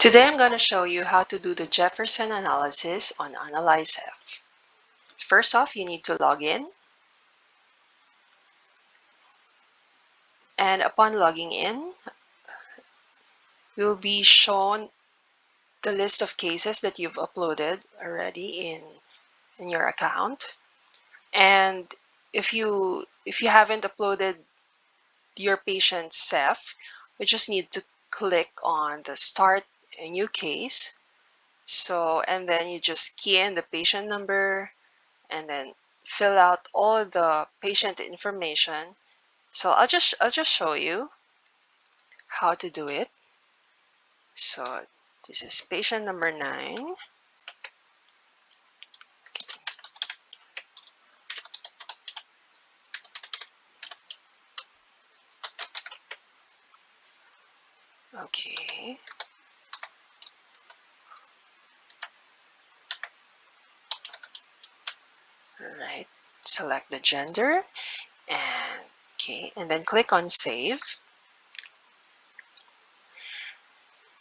Today I'm going to show you how to do the Jefferson analysis on AnalyzeCeph. First off, you need to log in, and upon logging in, you'll be shown the list of cases that you've uploaded already in your account. And if you haven't uploaded your patient's Ceph, you just need to click on the Start a New Case. And then you just key in the patient number and then fill out all the patient information. So I'll just show you how to do it. So this is patient number 9. Okay. All right. Select the gender and and then click on save.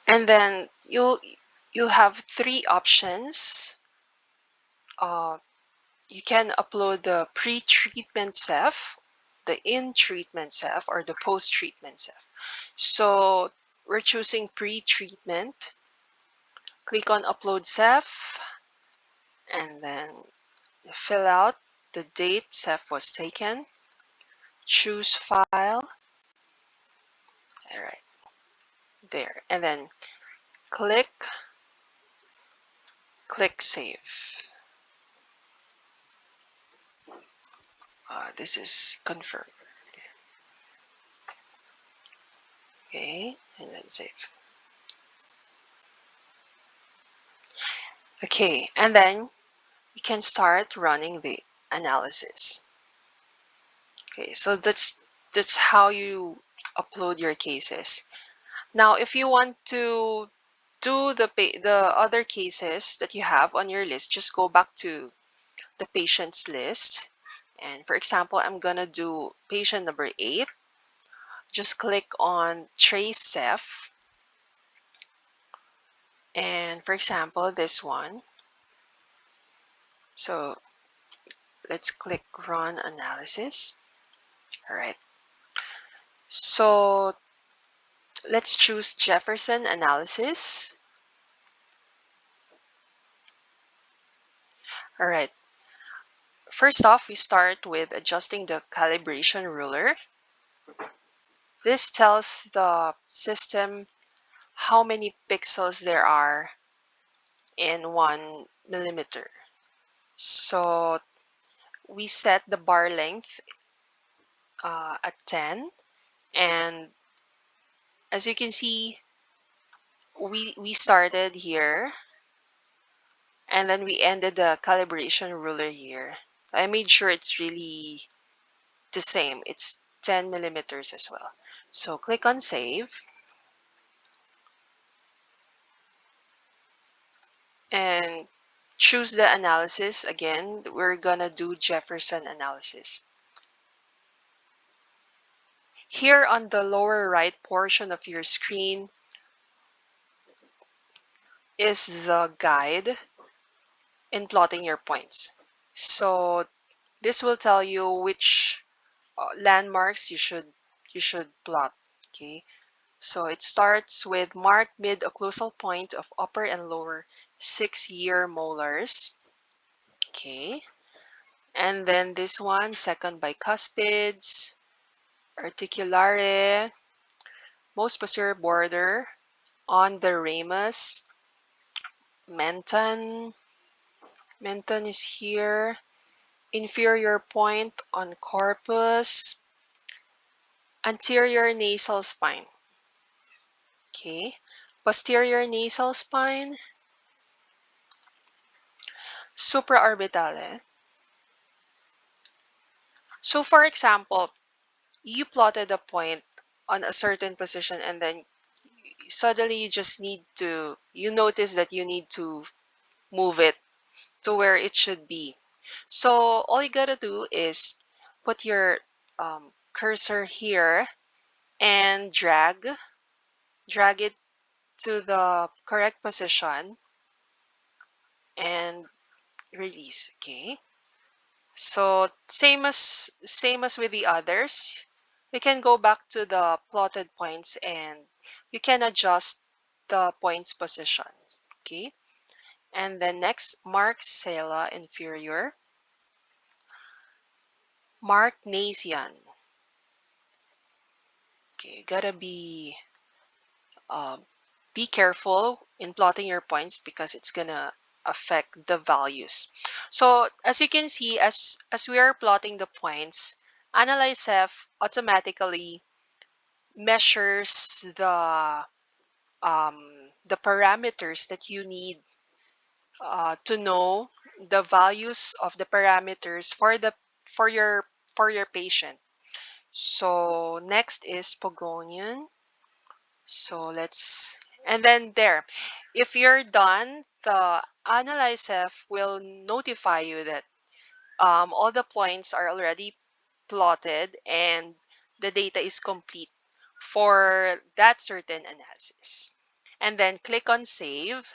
And then you'll have 3 options. You can upload the pre-treatment Ceph, the in-treatment Ceph, or the post-treatment Ceph. So we're choosing pre-treatment. Click on upload Ceph and then fill out the date Ceph was taken. Choose file. All right, there. And then click save. This is confirmed. Okay, and then save. Okay, and then you can start running the analysis. Okay, so that's how you upload your cases. Now, if you want to do the other cases that you have on your list, just go back to the patient's list. And for example, I'm gonna do patient number 8. Just click on Trace Ceph. And for example, this one. So let's click Run Analysis. All right. So let's choose Jefferson Analysis. All right. First off, we start with adjusting the calibration ruler. This tells the system how many pixels there are in 1 millimeter. So we set the bar length at 10, and as you can see, we started here and then we ended the calibration ruler here. I made sure it's really the same. It's 10 millimeters as well. So click on save and choose the analysis. Again, we're gonna do Jefferson analysis. Here on the lower right portion of your screen is the guide in plotting your points. So this will tell you which landmarks you should plot. Okay, so it starts with mark mid-occlusal point of upper and lower 6-year molars. Okay, and then this one, second bicuspids, articulare, most posterior border on the ramus, menton is here, inferior point on corpus, anterior nasal spine. Okay, posterior nasal spine, supraorbitale. So for example, you plotted a point on a certain position and then suddenly you notice that you need to move it to where it should be. So all you gotta do is put your cursor here and drag it to the correct position and release. Okay. So same as with the others, we can go back to the plotted points and you can adjust the points positions. Okay. And then next, mark sella inferior, mark Bayesian. Okay, you gotta um, be careful in plotting your points because it's gonna affect the values. So as you can see, as we are plotting the points, AnalyzeCeph automatically measures the parameters that you need to know the values of the parameters for your patient. So next is Pogonian. So let's, and then there, if you're done, the AnalyzeCeph will notify you that all the points are already plotted and the data is complete for that certain analysis. And then click on save.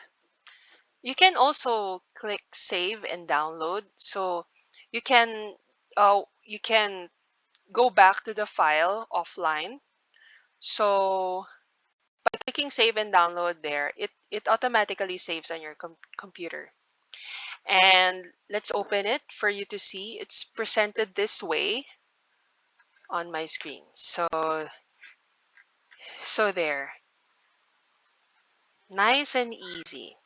You can also click save and download. So you can go back to the file offline. So by clicking save and download there, it automatically saves on your computer. And let's open it for you to see. It's presented this way on my screen. So there, nice and easy.